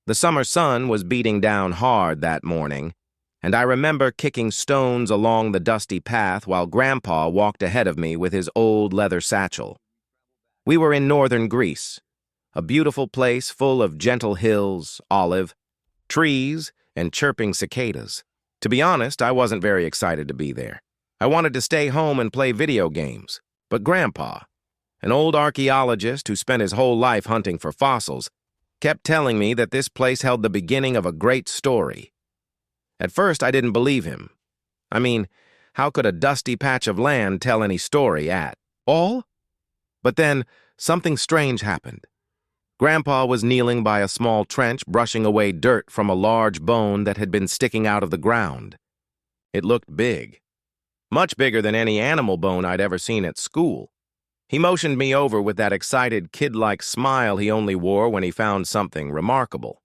The summer sun was beating down hard that morning, and I remember kicking stones along the dusty path while Grandpa walked ahead of me with his old leather satchel. We were in northern Greece, a beautiful place full of gentle hills, olive, trees, and chirping cicadas. To be honest, I wasn't very excited to be there. I wanted to stay home and play video games, but Grandpa, an old archaeologist who spent his whole life hunting for fossils, kept telling me that this place held the beginning of a great story. At first, I didn't believe him. I mean, how could a dusty patch of land tell any story at all? But then, something strange happened. Grandpa was kneeling by a small trench, brushing away dirt from a large bone that had been sticking out of the ground. It looked big, much bigger than any animal bone I'd ever seen at school. He motioned me over with that excited, kid-like smile he only wore when he found something remarkable.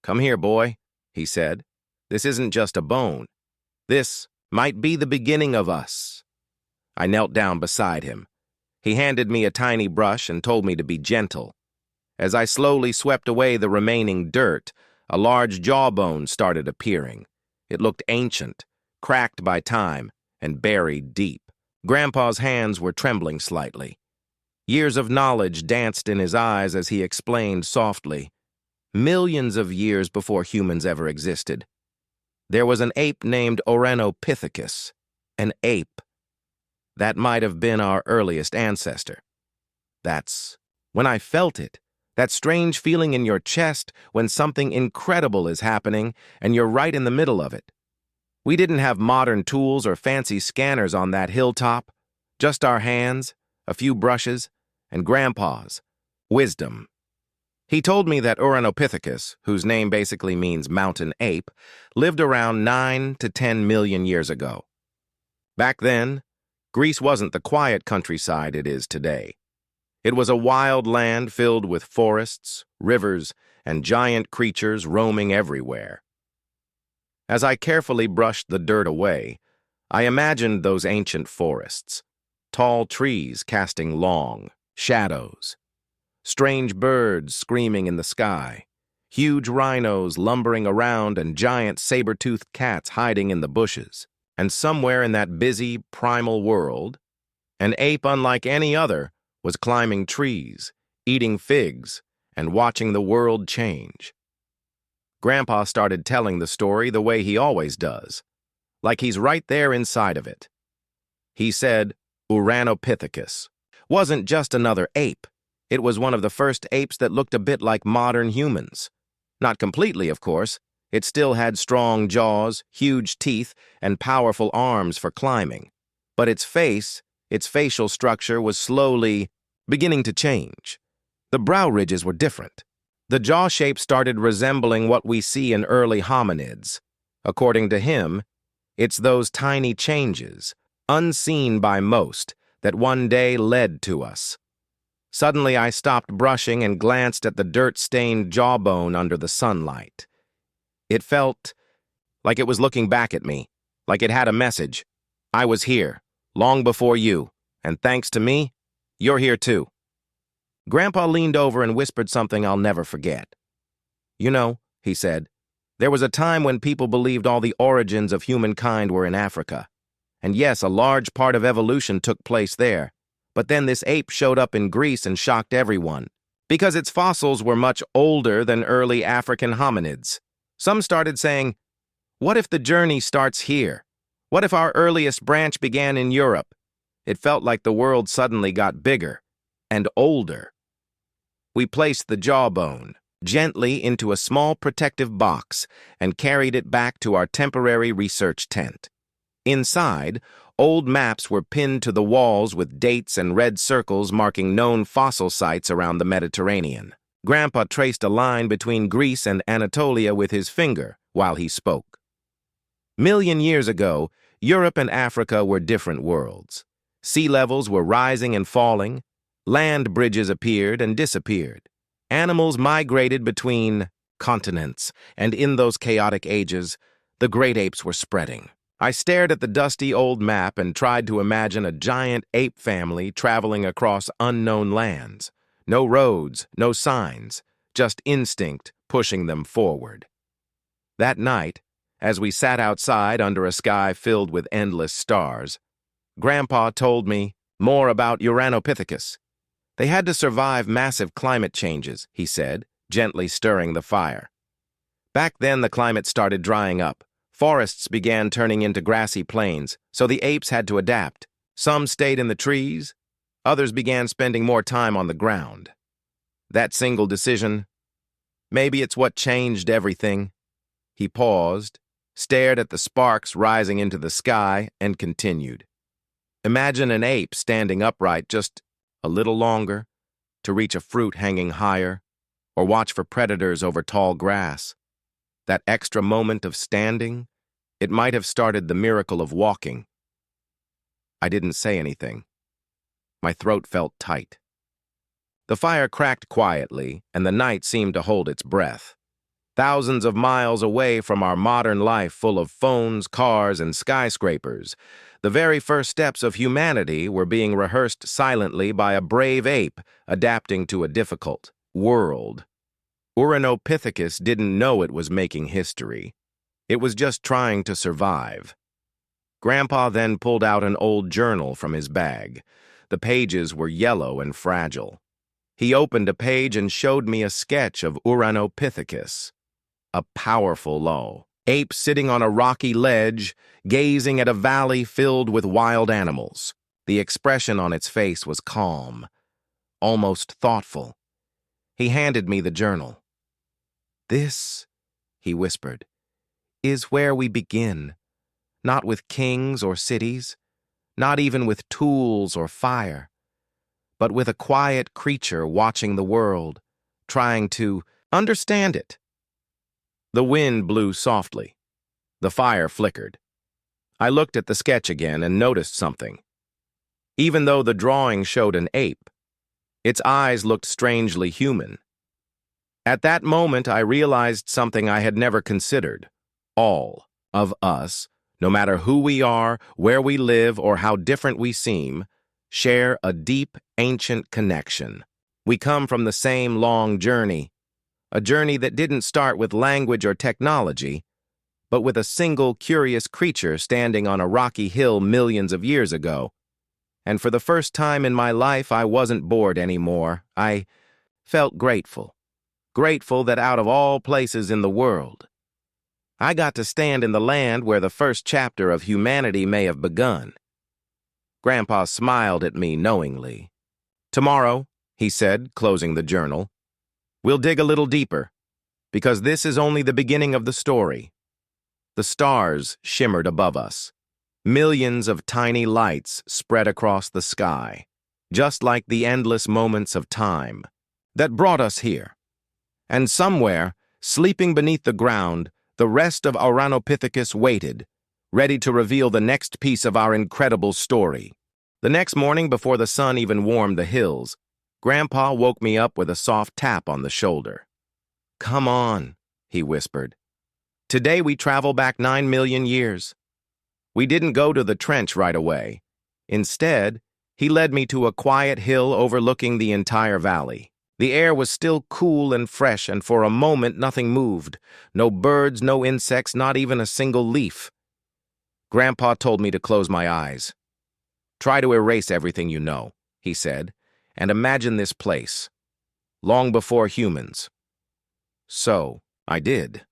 "Come here, boy," he said. "This isn't just a bone. This might be the beginning of us." I knelt down beside him. He handed me a tiny brush and told me to be gentle. As I slowly swept away the remaining dirt, a large jawbone started appearing. It looked ancient, cracked by time, and buried deep. Grandpa's hands were trembling slightly. Years of knowledge danced in his eyes as he explained softly. Millions of years before humans ever existed, there was an ape named Auranopithecus, an ape. That might have been our earliest ancestor. That's when I felt it, that strange feeling in your chest when something incredible is happening and you're right in the middle of it. We didn't have modern tools or fancy scanners on that hilltop, just our hands, a few brushes, and Grandpa's wisdom. He told me that Auranopithecus, whose name basically means mountain ape, lived around 9 to 10 million years ago. Back then, Greece wasn't the quiet countryside it is today. It was a wild land filled with forests, rivers, and giant creatures roaming everywhere. As I carefully brushed the dirt away, I imagined those ancient forests, tall trees casting long shadows, strange birds screaming in the sky, huge rhinos lumbering around, and giant saber-toothed cats hiding in the bushes. And somewhere in that busy, primal world, an ape unlike any other was climbing trees, eating figs, and watching the world change. Grandpa started telling the story the way he always does, like he's right there inside of it. He said Auranopithecus wasn't just another ape. It was one of the first apes that looked a bit like modern humans. Not completely, of course. It still had strong jaws, huge teeth, and powerful arms for climbing. But its facial structure was slowly beginning to change. The brow ridges were different. The jaw shape started resembling what we see in early hominids. According to him, it's those tiny changes, unseen by most, that one day led to us. Suddenly, I stopped brushing and glanced at the dirt-stained jawbone under the sunlight. It felt like it was looking back at me, like it had a message. I was here, long before you, and thanks to me, you're here too. Grandpa leaned over and whispered something I'll never forget. "You know," he said, "there was a time when people believed all the origins of humankind were in Africa. And yes, a large part of evolution took place there. But then this ape showed up in Greece and shocked everyone, because its fossils were much older than early African hominids. Some started saying, what if the journey starts here? What if our earliest branch began in Europe?" It felt like the world suddenly got bigger and older. We placed the jawbone gently into a small protective box and carried it back to our temporary research tent. Inside, old maps were pinned to the walls with dates and red circles marking known fossil sites around the Mediterranean. Grandpa traced a line between Greece and Anatolia with his finger while he spoke. Million years ago, Europe and Africa were different worlds. Sea levels were rising and falling. Land bridges appeared and disappeared. Animals migrated between continents, and in those chaotic ages, the great apes were spreading. I stared at the dusty old map and tried to imagine a giant ape family traveling across unknown lands. No roads, no signs, just instinct, pushing them forward. That night, as we sat outside under a sky filled with endless stars, Grandpa told me more about Uranopithecus. They had to survive massive climate changes, he said, gently stirring the fire. Back then, the climate started drying up. Forests began turning into grassy plains, so the apes had to adapt. Some stayed in the trees, others began spending more time on the ground. That single decision, maybe it's what changed everything. He paused, stared at the sparks rising into the sky, and continued. Imagine an ape standing upright just a little longer to reach a fruit hanging higher, or watch for predators over tall grass. That extra moment of standing, it might have started the miracle of walking. I didn't say anything. My throat felt tight. The fire cracked quietly, and the night seemed to hold its breath. Thousands of miles away from our modern life full of phones, cars, and skyscrapers, the very first steps of humanity were being rehearsed silently by a brave ape adapting to a difficult world. Uranopithecus didn't know it was making history. It was just trying to survive. Grandpa then pulled out an old journal from his bag. The pages were yellow and fragile. He opened a page and showed me a sketch of Uranopithecus, a powerful ape sitting on a rocky ledge, gazing at a valley filled with wild animals. The expression on its face was calm, almost thoughtful. He handed me the journal. "This," he whispered, "is where we begin. Not with kings or cities, not even with tools or fire, but with a quiet creature watching the world, trying to understand it." The wind blew softly. The fire flickered. I looked at the sketch again and noticed something. Even though the drawing showed an ape, its eyes looked strangely human. At that moment, I realized something I had never considered. All of us, no matter who we are, where we live, or how different we seem, share a deep, ancient connection. We come from the same long journey, a journey that didn't start with language or technology, but with a single curious creature standing on a rocky hill millions of years ago. And for the first time in my life, I wasn't bored anymore. I felt grateful. Grateful that out of all places in the world, I got to stand in the land where the first chapter of humanity may have begun. Grandpa smiled at me knowingly. "Tomorrow," he said, closing the journal, "we'll dig a little deeper, because this is only the beginning of the story." The stars shimmered above us. Millions of tiny lights spread across the sky, just like the endless moments of time that brought us here. And somewhere, sleeping beneath the ground, the rest of Uranopithecus waited, ready to reveal the next piece of our incredible story. The next morning, before the sun even warmed the hills, Grandpa woke me up with a soft tap on the shoulder. "Come on," he whispered. "Today we travel back 9 million years. We didn't go to the trench right away. Instead, he led me to a quiet hill overlooking the entire valley. The air was still cool and fresh, and for a moment nothing moved. No birds, no insects, not even a single leaf. Grandpa told me to close my eyes. "Try to erase everything you know," he said, "and imagine this place, long before humans." So, I did.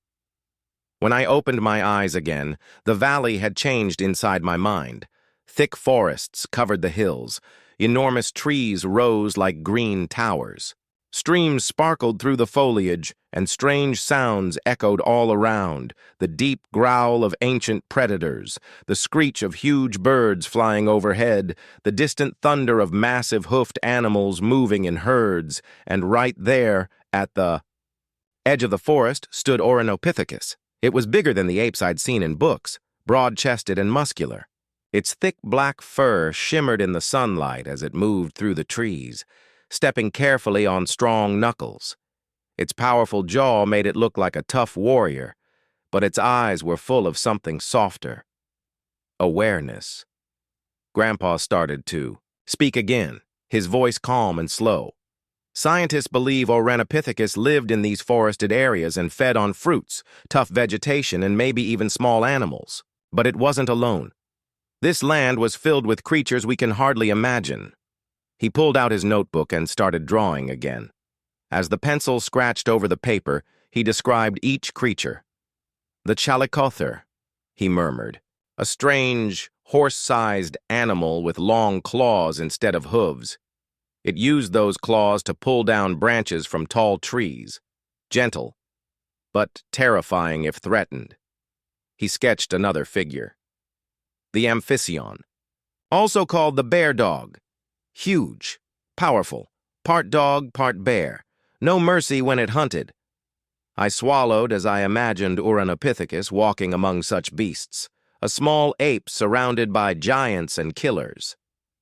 When I opened my eyes again, the valley had changed inside my mind. Thick forests covered the hills. Enormous trees rose like green towers. Streams sparkled through the foliage, and strange sounds echoed all around. The deep growl of ancient predators, the screech of huge birds flying overhead, the distant thunder of massive hoofed animals moving in herds, and right there, at the edge of the forest, stood Uranopithecus. It was bigger than the apes I'd seen in books, broad-chested and muscular. Its thick black fur shimmered in the sunlight as it moved through the trees, stepping carefully on strong knuckles. Its powerful jaw made it look like a tough warrior, but its eyes were full of something softer. Awareness. Grandpa started to speak again, his voice calm and slow. Scientists believe Organopithecus lived in these forested areas and fed on fruits, tough vegetation, and maybe even small animals. But it wasn't alone. This land was filled with creatures we can hardly imagine. He pulled out his notebook and started drawing again. As the pencil scratched over the paper, he described each creature. The chalicother, he murmured, a strange, horse-sized animal with long claws instead of hooves. It used those claws to pull down branches from tall trees, gentle, but terrifying if threatened. He sketched another figure. The amphision, also called the bear dog, huge, powerful, part dog, part bear, no mercy when it hunted. I swallowed as I imagined Organopithecus walking among such beasts, a small ape surrounded by giants and killers.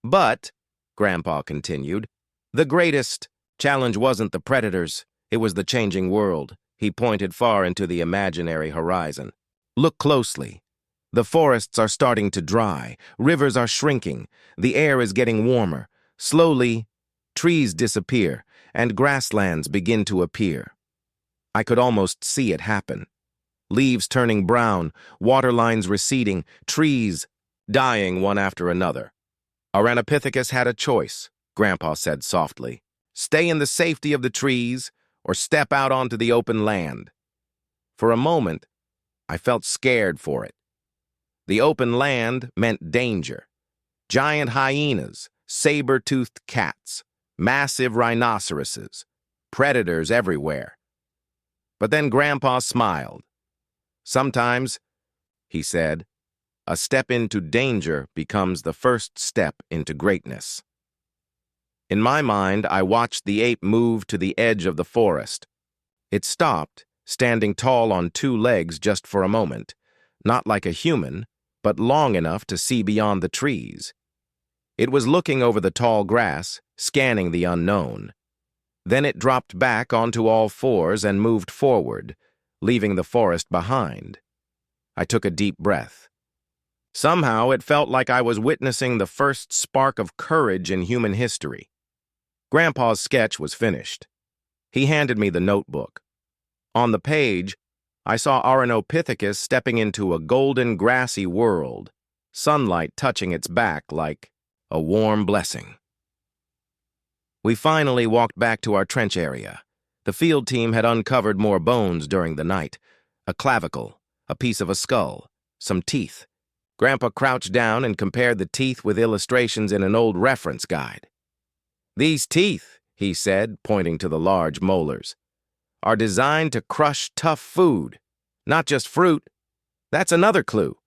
But, Grandpa continued, the greatest challenge wasn't the predators, it was the changing world. He pointed far into the imaginary horizon. Look closely. The forests are starting to dry, rivers are shrinking, the air is getting warmer. Slowly, trees disappear, and grasslands begin to appear. I could almost see it happen. Leaves turning brown, water lines receding, trees dying one after another. Organopithecus had a choice, Grandpa said softly. Stay in the safety of the trees or step out onto the open land. For a moment, I felt scared for it. The open land meant danger. Giant hyenas, saber-toothed cats, massive rhinoceroses, predators everywhere. But then Grandpa smiled. Sometimes, he said, a step into danger becomes the first step into greatness. In my mind, I watched the ape move to the edge of the forest. It stopped, standing tall on two legs just for a moment, not like a human, but long enough to see beyond the trees. It was looking over the tall grass, scanning the unknown. Then it dropped back onto all fours and moved forward, leaving the forest behind. I took a deep breath. Somehow it felt like I was witnessing the first spark of courage in human history. Grandpa's sketch was finished. He handed me the notebook. On the page, I saw Organopithecus stepping into a golden grassy world, sunlight touching its back like a warm blessing. We finally walked back to our trench area. The field team had uncovered more bones during the night. A clavicle, a piece of a skull, some teeth. Grandpa crouched down and compared the teeth with illustrations in an old reference guide. These teeth, he said, pointing to the large molars, are designed to crush tough food, not just fruit. That's another clue.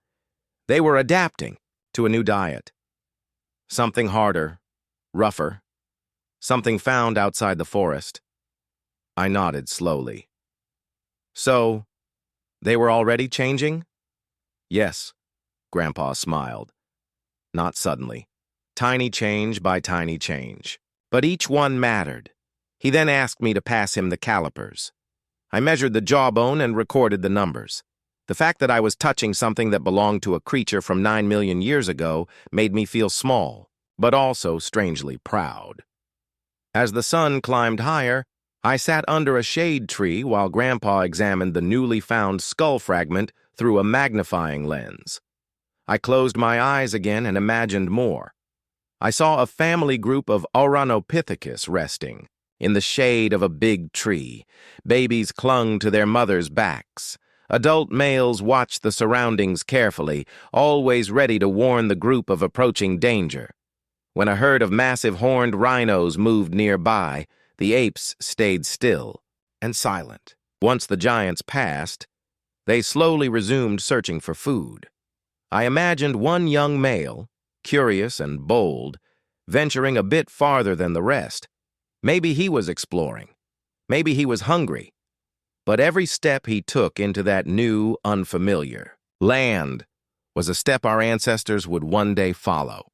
They were adapting to a new diet. Something harder, rougher, something found outside the forest. I nodded slowly. So, they were already changing? Yes, Grandpa smiled. Not suddenly. Tiny change by tiny change. But each one mattered. He then asked me to pass him the calipers. I measured the jawbone and recorded the numbers. The fact that I was touching something that belonged to a creature from 9 million years ago made me feel small, but also strangely proud. As the sun climbed higher, I sat under a shade tree while Grandpa examined the newly found skull fragment through a magnifying lens. I closed my eyes again and imagined more. I saw a family group of Organopithecus resting in the shade of a big tree. Babies clung to their mothers' backs. Adult males watched the surroundings carefully, always ready to warn the group of approaching danger. When a herd of massive horned rhinos moved nearby, the apes stayed still and silent. Once the giants passed, they slowly resumed searching for food. I imagined one young male, curious and bold, venturing a bit farther than the rest. Maybe he was exploring. Maybe he was hungry. But every step he took into that new, unfamiliar land was a step our ancestors would one day follow.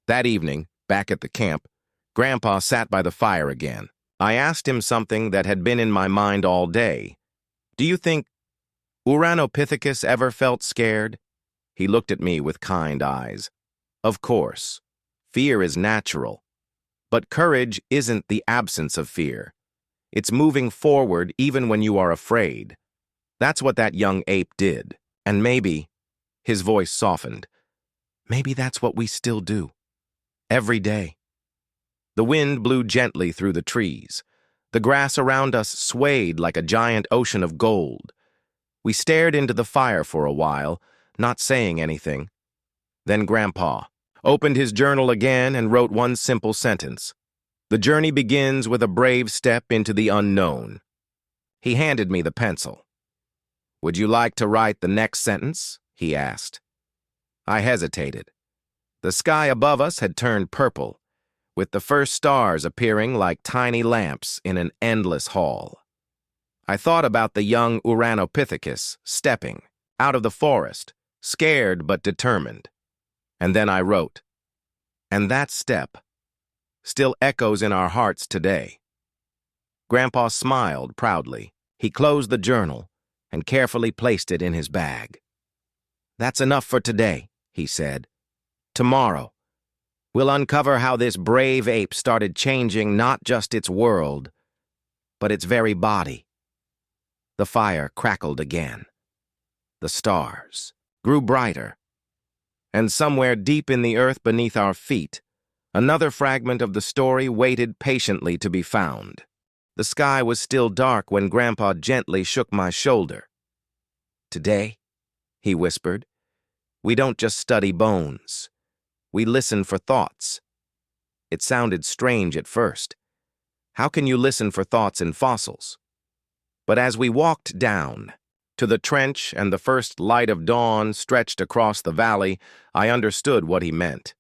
That evening, back at the camp, Grandpa sat by the fire again. I asked him something that had been in my mind all day. Do you think Organopithecus ever felt scared? He looked at me with kind eyes. Of course. Fear is natural. But courage isn't the absence of fear. It's moving forward even when you are afraid. That's what that young ape did. And maybe, his voice softened, maybe that's what we still do. Every day. The wind blew gently through the trees. The grass around us swayed like a giant ocean of gold. We stared into the fire for a while, not saying anything. Then Grandpa opened his journal again and wrote one simple sentence. The journey begins with a brave step into the unknown. He handed me the pencil. Would you like to write the next sentence? He asked. I hesitated. The sky above us had turned purple, with the first stars appearing like tiny lamps in an endless hall. I thought about the young Uranopithecus stepping out of the forest, scared but determined. And then I wrote, and that step still echoes in our hearts today. Grandpa smiled proudly. He closed the journal and carefully placed it in his bag. That's enough for today, he said. Tomorrow, we'll uncover how this brave ape started changing not just its world, but its very body. The fire crackled again. The stars grew brighter. And somewhere deep in the earth beneath our feet, another fragment of the story waited patiently to be found. The sky was still dark when Grandpa gently shook my shoulder. Today, he whispered, we don't just study bones. We listen for thoughts. It sounded strange at first. How can you listen for thoughts in fossils? But as we walked down to the trench and the first light of dawn stretched across the valley, I understood what he meant.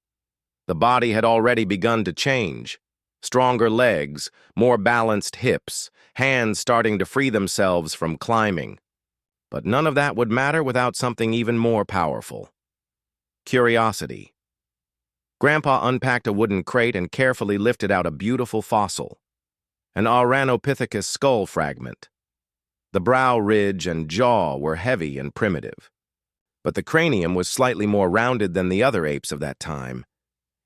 The body had already begun to change. Stronger legs, more balanced hips, hands starting to free themselves from climbing. But none of that would matter without something even more powerful. Curiosity. Grandpa unpacked a wooden crate and carefully lifted out a beautiful fossil, an Auranopithecus skull fragment. The brow ridge and jaw were heavy and primitive, but the cranium was slightly more rounded than the other apes of that time.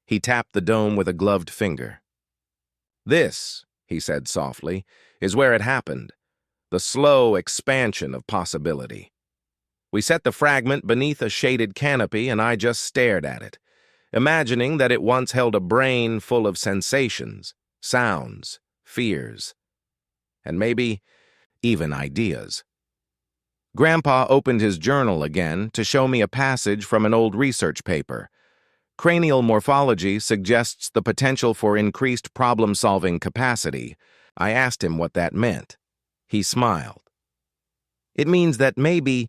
He tapped the dome with a gloved finger. This, he said softly, is where it happened, the slow expansion of possibility. We set the fragment beneath a shaded canopy and I just stared at it, imagining that it once held a brain full of sensations, sounds, fears, and maybe even ideas. Grandpa opened his journal again to show me a passage from an old research paper. Cranial morphology suggests the potential for increased problem-solving capacity. I asked him what that meant. He smiled. It means that maybe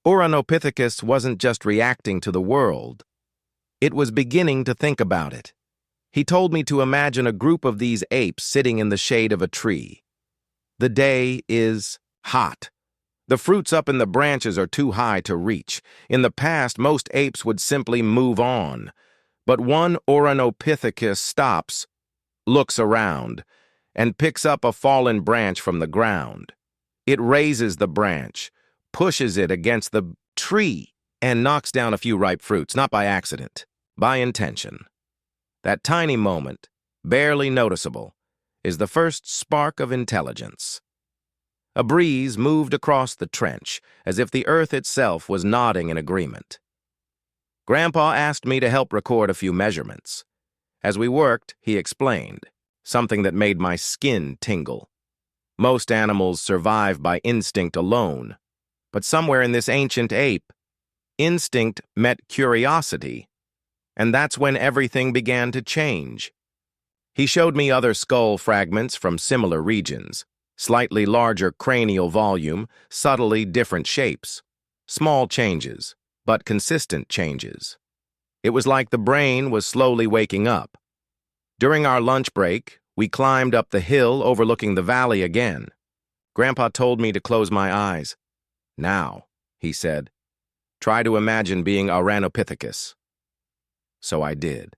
Auranopithecus wasn't just reacting to the world. It was beginning to think about it. He told me to imagine a group of these apes sitting in the shade of a tree. The day is hot. The fruits up in the branches are too high to reach. In the past, most apes would simply move on. But one Auranopithecus stops, looks around, and picks up a fallen branch from the ground. It raises the branch, pushes it against the tree, and knocks down a few ripe fruits, not by accident, by intention. That tiny moment, barely noticeable, is the first spark of intelligence. A breeze moved across the trench, as if the earth itself was nodding in agreement. Grandpa asked me to help record a few measurements. As we worked, he explained, something that made my skin tingle. Most animals survive by instinct alone, but somewhere in this ancient ape, instinct met curiosity, and that's when everything began to change. He showed me other skull fragments from similar regions, slightly larger cranial volume, subtly different shapes. Small changes, but consistent changes. It was like the brain was slowly waking up. During our lunch break, we climbed up the hill overlooking the valley again. Grandpa told me to close my eyes. Now, he said, try to imagine being Auranopithecus. So I did.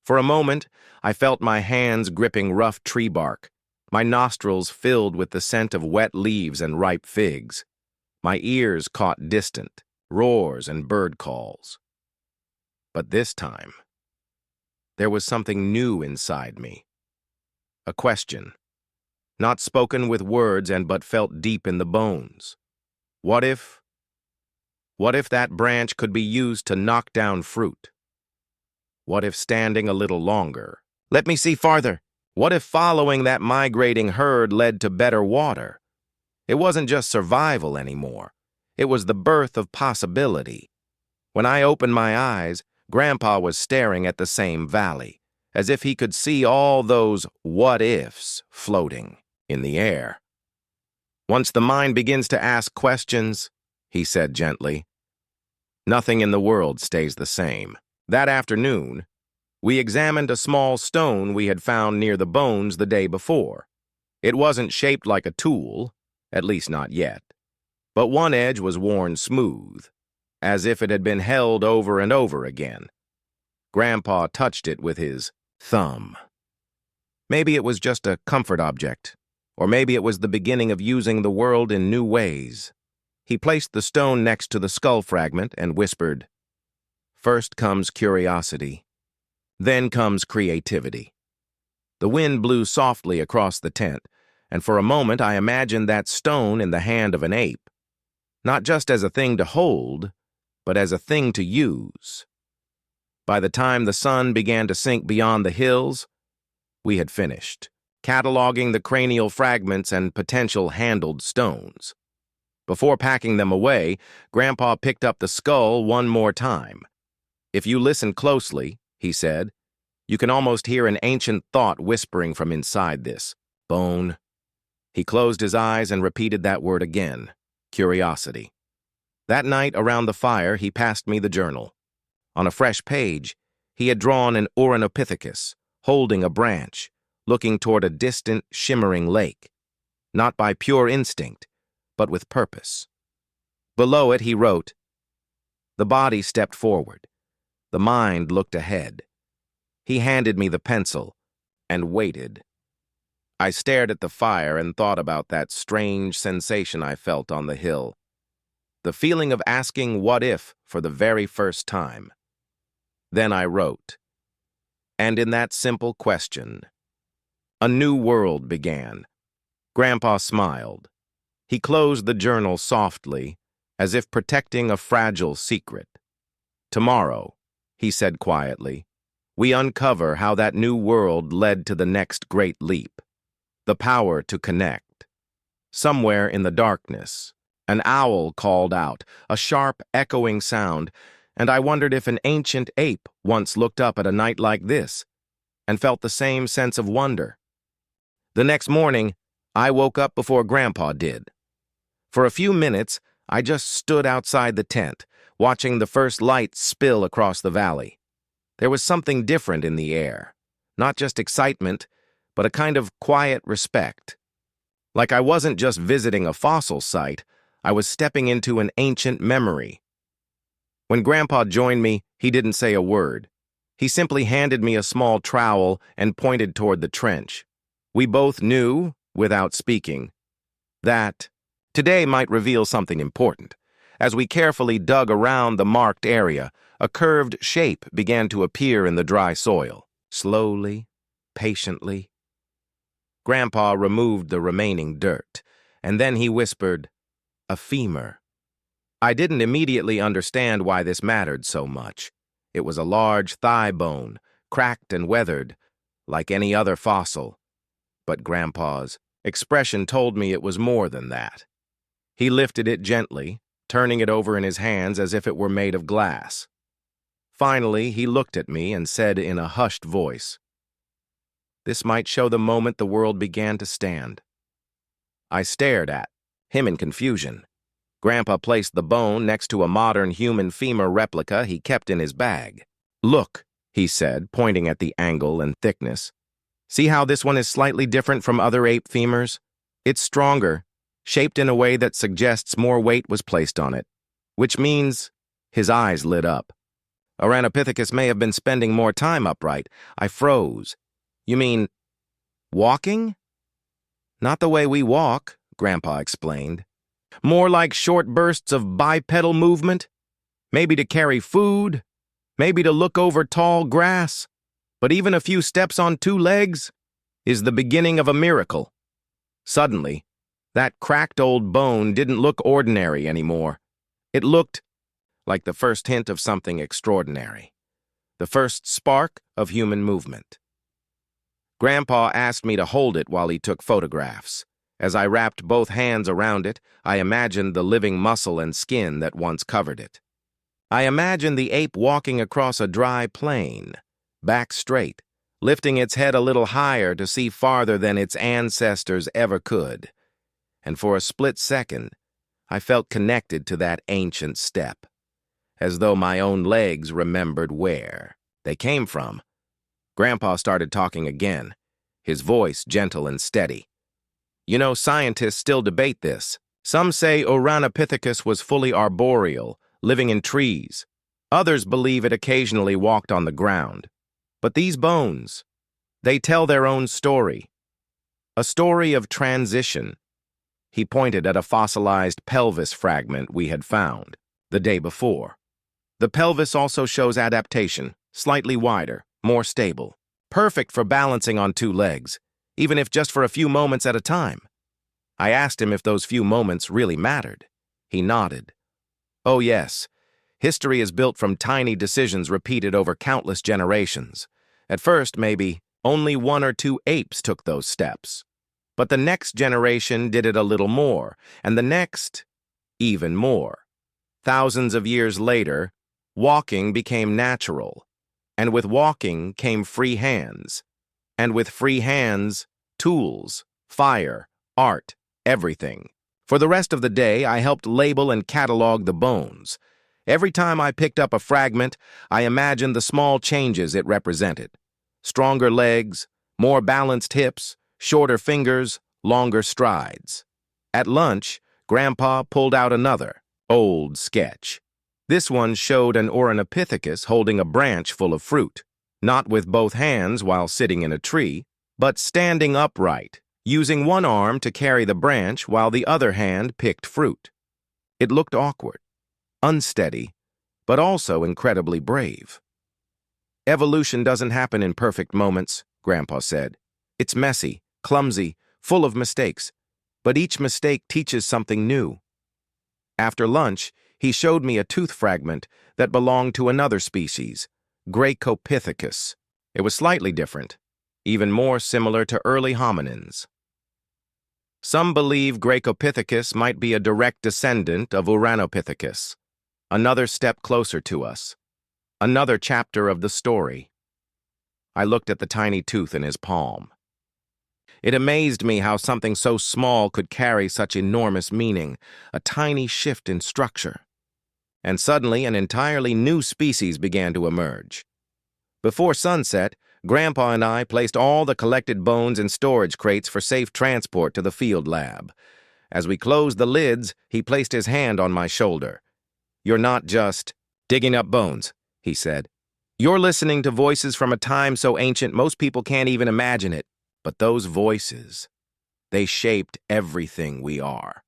For a moment, I felt my hands gripping rough tree bark, my nostrils filled with the scent of wet leaves and ripe figs. My ears caught distant roars and bird calls. But this time, there was something new inside me. A question, not spoken with words and but felt deep in the bones. What if that branch could be used to knock down fruit? What if standing a little longer? Let me see farther. What if following that migrating herd led to better water? It wasn't just survival anymore. It was the birth of possibility. When I opened my eyes, Grandpa was staring at the same valley, as if he could see all those what-ifs floating in the air. Once the mind begins to ask questions, he said gently, nothing in the world stays the same. That afternoon, we examined a small stone we had found near the bones the day before. It wasn't shaped like a tool, at least not yet, but one edge was worn smooth, as if it had been held over and over again. Grandpa touched it with his thumb. Maybe it was just a comfort object, or maybe it was the beginning of using the world in new ways. He placed the stone next to the skull fragment and whispered, "First comes curiosity, then comes creativity." The wind blew softly across the tent, and for a moment I imagined that stone in the hand of an ape, not just as a thing to hold, but as a thing to use. By the time the sun began to sink beyond the hills, we had finished, cataloging the cranial fragments and potential handled stones. Before packing them away, Grandpa picked up the skull one more time. "If you listen closely," he said, "you can almost hear an ancient thought whispering from inside this bone." He closed his eyes and repeated that word again, curiosity. That night around the fire, he passed me the journal. On a fresh page, he had drawn an Ornithopithecus, holding a branch, looking toward a distant, shimmering lake, not by pure instinct, but with purpose. Below it, he wrote, "The body stepped forward. The mind looked ahead." He handed me the pencil and waited. I stared at the fire and thought about that strange sensation I felt on the hill. The feeling of asking what if for the very first time. Then I wrote. And in that simple question, a new world began. Grandpa smiled. He closed the journal softly, as if protecting a fragile secret. "Tomorrow," he said quietly, "we uncover how that new world led to the next great leap. The power to connect." Somewhere in the darkness, an owl called out, a sharp, echoing sound, and I wondered if an ancient ape once looked up at a night like this and felt the same sense of wonder. The next morning, I woke up before Grandpa did. For a few minutes, I just stood outside the tent, watching the first light spill across the valley. There was something different in the air, not just excitement, but a kind of quiet respect. Like I wasn't just visiting a fossil site, I was stepping into an ancient memory. When Grandpa joined me, he didn't say a word. He simply handed me a small trowel and pointed toward the trench. We both knew, without speaking, that today might reveal something important. As we carefully dug around the marked area, a curved shape began to appear in the dry soil. Slowly, patiently. Grandpa removed the remaining dirt, and then he whispered, "A femur." I didn't immediately understand why this mattered so much. It was a large thigh bone, cracked and weathered, like any other fossil. But Grandpa's expression told me it was more than that. He lifted it gently, turning it over in his hands as if it were made of glass. Finally, he looked at me and said in a hushed voice, "This might show the moment the world began to stand." I stared at him in confusion. Grandpa placed the bone next to a modern human femur replica he kept in his bag. "Look," he said, pointing at the angle and thickness. "See how this one is slightly different from other ape femurs? It's stronger, shaped in a way that suggests more weight was placed on it, which means..." His eyes lit up. "Ornithopithecus may have been spending more time upright." I froze. "You mean walking?" "Not the way we walk," Grandpa explained. "More like short bursts of bipedal movement, maybe to carry food, maybe to look over tall grass." But even a few steps on two legs is the beginning of a miracle. Suddenly, that cracked old bone didn't look ordinary anymore. It looked like the first hint of something extraordinary, the first spark of human movement. Grandpa asked me to hold it while he took photographs. As I wrapped both hands around it, I imagined the living muscle and skin that once covered it. I imagined the ape walking across a dry plain, back straight, lifting its head a little higher to see farther than its ancestors ever could. And for a split second, I felt connected to that ancient step, as though my own legs remembered where they came from. Grandpa started talking again, his voice gentle and steady. You know, scientists still debate this. Some say Organopithecus was fully arboreal, living in trees. Others believe it occasionally walked on the ground. But these bones, they tell their own story. A story of transition. He pointed at a fossilized pelvis fragment we had found the day before. The pelvis also shows adaptation, slightly wider, more stable, perfect for balancing on two legs, even if just for a few moments at a time. I asked him if those few moments really mattered. He nodded. Oh yes, history is built from tiny decisions repeated over countless generations. At first, maybe, only one or two apes took those steps. But the next generation did it a little more, and the next, even more. Thousands of years later, walking became natural. And with walking came free hands. And with free hands, tools, fire, art, everything. For the rest of the day, I helped label and catalog the bones. Every time I picked up a fragment, I imagined the small changes it represented. Stronger legs, more balanced hips, shorter fingers, longer strides. At lunch, Grandpa pulled out another, old sketch. This one showed an Organopithecus holding a branch full of fruit, not with both hands while sitting in a tree, but standing upright, using one arm to carry the branch while the other hand picked fruit. It looked awkward, unsteady, but also incredibly brave. Evolution doesn't happen in perfect moments, Grandpa said. It's messy, clumsy, full of mistakes, but each mistake teaches something new. After lunch, he showed me a tooth fragment that belonged to another species, Gracopithecus. It was slightly different, even more similar to early hominins. Some believe Gracopithecus might be a direct descendant of Organopithecus, another step closer to us, another chapter of the story. I looked at the tiny tooth in his palm. It amazed me how something so small could carry such enormous meaning, a tiny shift in structure. And suddenly an entirely new species began to emerge. Before sunset, Grandpa and I placed all the collected bones in storage crates for safe transport to the field lab. As we closed the lids, he placed his hand on my shoulder. You're not just digging up bones, he said. You're listening to voices from a time so ancient most people can't even imagine it. But those voices, they shaped everything we are.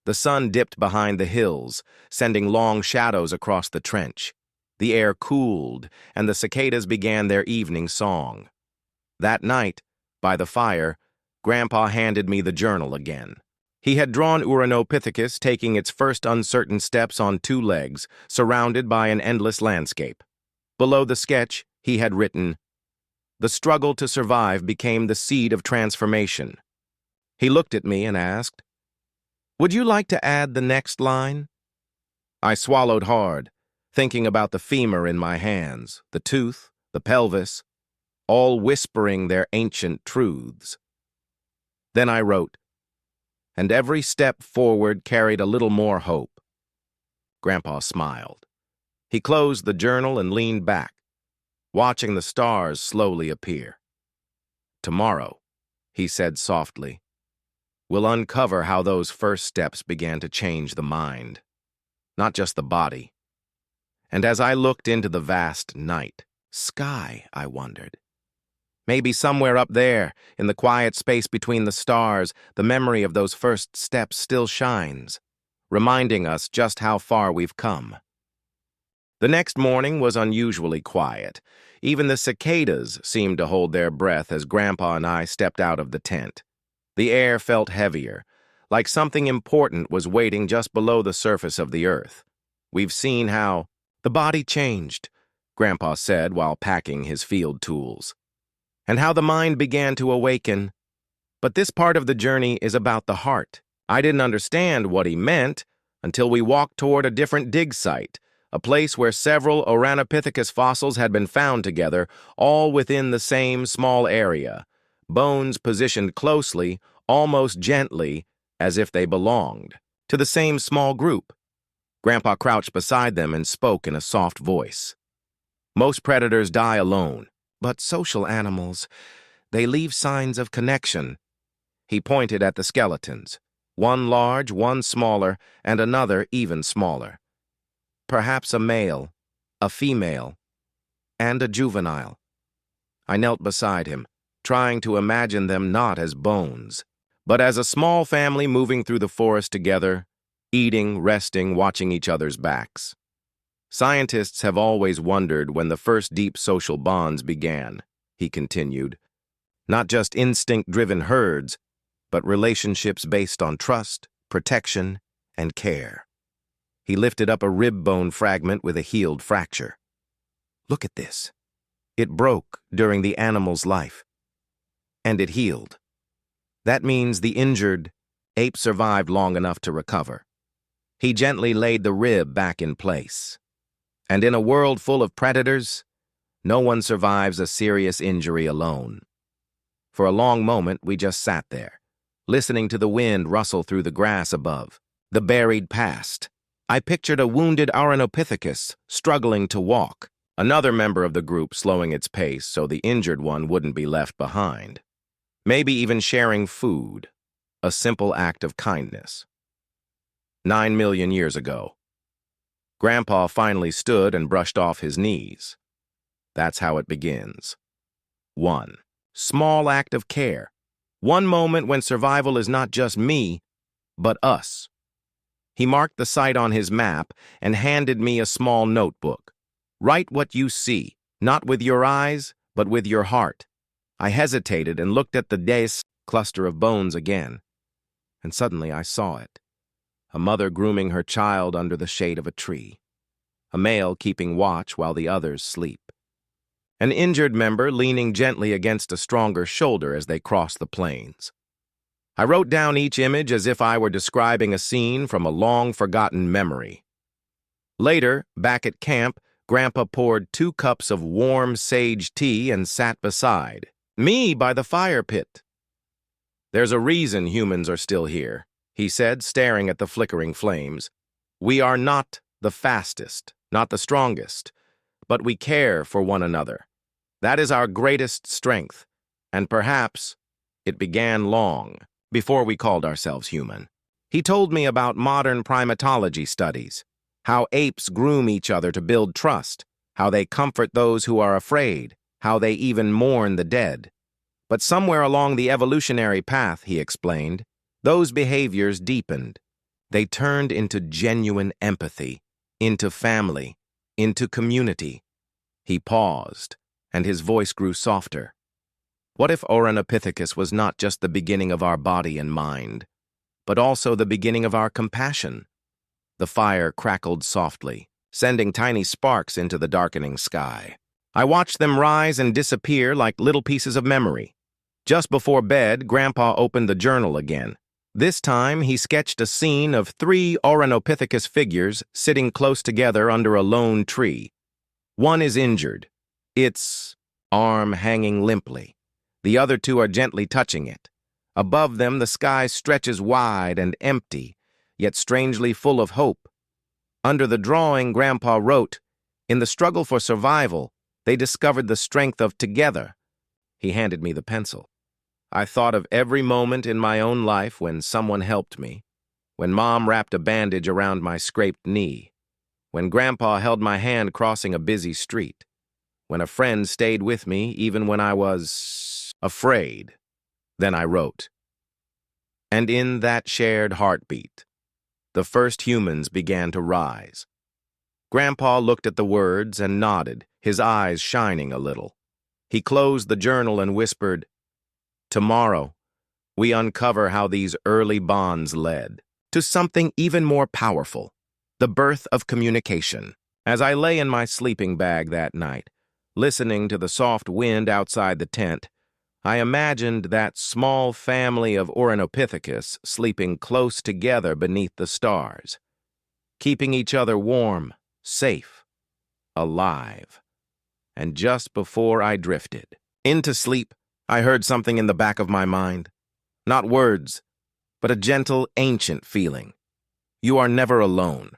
The sun dipped behind the hills, sending long shadows across the trench. The air cooled, and the cicadas began their evening song. That night, by the fire, Grandpa handed me the journal again. He had drawn Organopithecus taking its first uncertain steps on two legs, surrounded by an endless landscape. Below the sketch, he had written, "The struggle to survive became the seed of transformation." He looked at me and asked, "Would you like to add the next line?" I swallowed hard, thinking about the femur in my hands, the tooth, the pelvis, all whispering their ancient truths. Then I wrote, "And every step forward carried a little more hope." Grandpa smiled. He closed the journal and leaned back, watching the stars slowly appear. "Tomorrow," he said softly, "we'll uncover how those first steps began to change the mind, not just the body." And as I looked into the vast night sky, I wondered, maybe somewhere up there, in the quiet space between the stars, the memory of those first steps still shines, reminding us just how far we've come. The next morning was unusually quiet. Even the cicadas seemed to hold their breath as Grandpa and I stepped out of the tent. The air felt heavier, like something important was waiting just below the surface of the earth. We've seen how the body changed, Grandpa said while packing his field tools, and how the mind began to awaken. But this part of the journey is about the heart. I didn't understand what he meant until we walked toward a different dig site, a place where several Organopithecus fossils had been found together, all within the same small area, bones positioned closely, almost gently, as if they belonged to the same small group. Grandpa crouched beside them and spoke in a soft voice. Most predators die alone, but social animals, they leave signs of connection. He pointed at the skeletons, one large, one smaller, and another even smaller. Perhaps a male, a female, and a juvenile. I knelt beside him, trying to imagine them not as bones, but as a small family moving through the forest together, eating, resting, watching each other's backs. Scientists have always wondered when the first deep social bonds began, he continued. Not just instinct-driven herds, but relationships based on trust, protection, and care. He lifted up a rib bone fragment with a healed fracture. Look at this. It broke during the animal's life, and it healed. That means the injured ape survived long enough to recover. He gently laid the rib back in place. And in a world full of predators, no one survives a serious injury alone. For a long moment, we just sat there, listening to the wind rustle through the grass above, the buried past. I pictured a wounded Auranopithecus struggling to walk, another member of the group slowing its pace so the injured one wouldn't be left behind. Maybe even sharing food, a simple act of kindness. 9 million years ago. Grandpa finally stood and brushed off his knees. That's how it begins. 1. Small act of care. One moment when survival is not just me, but us. He marked the site on his map and handed me a small notebook. Write what you see, not with your eyes, but with your heart. I hesitated and looked at the dense cluster of bones again. And suddenly I saw it. A mother grooming her child under the shade of a tree. A male keeping watch while the others sleep. An injured member leaning gently against a stronger shoulder as they cross the plains. I wrote down each image as if I were describing a scene from a long-forgotten memory. Later, back at camp, Grandpa poured 2 cups of warm sage tea and sat beside me by the fire pit. There's a reason humans are still here, he said, staring at the flickering flames. We are not the fastest, not the strongest, but we care for one another. That is our greatest strength, and perhaps it began long before we called ourselves human. He told me about modern primatology studies, how apes groom each other to build trust, how they comfort those who are afraid, how they even mourn the dead. But somewhere along the evolutionary path, he explained, those behaviors deepened. They turned into genuine empathy, into family, into community. He paused, and his voice grew softer. What if Auranopithecus was not just the beginning of our body and mind, but also the beginning of our compassion? The fire crackled softly, sending tiny sparks into the darkening sky. I watched them rise and disappear like little pieces of memory. Just before bed, Grandpa opened the journal again. This time, he sketched a scene of 3 Auranopithecus figures sitting close together under a lone tree. One is injured, its arm hanging limply. The other 2 are gently touching it. Above them, the sky stretches wide and empty, yet strangely full of hope. Under the drawing, Grandpa wrote, "In the struggle for survival, they discovered the strength of together." He handed me the pencil. I thought of every moment in my own life when someone helped me, when Mom wrapped a bandage around my scraped knee, when Grandpa held my hand crossing a busy street, when a friend stayed with me even when I was afraid. Then I wrote. And in that shared heartbeat, the first humans began to rise. Grandpa looked at the words and nodded, his eyes shining a little. He closed the journal and whispered, "Tomorrow, we uncover how these early bonds led to something even more powerful, the birth of communication." As I lay in my sleeping bag that night, listening to the soft wind outside the tent, I imagined that small family of Ornithopithecus sleeping close together beneath the stars, keeping each other warm, safe, alive. And just before I drifted into sleep, I heard something in the back of my mind. Not words, but a gentle, ancient feeling. You are never alone.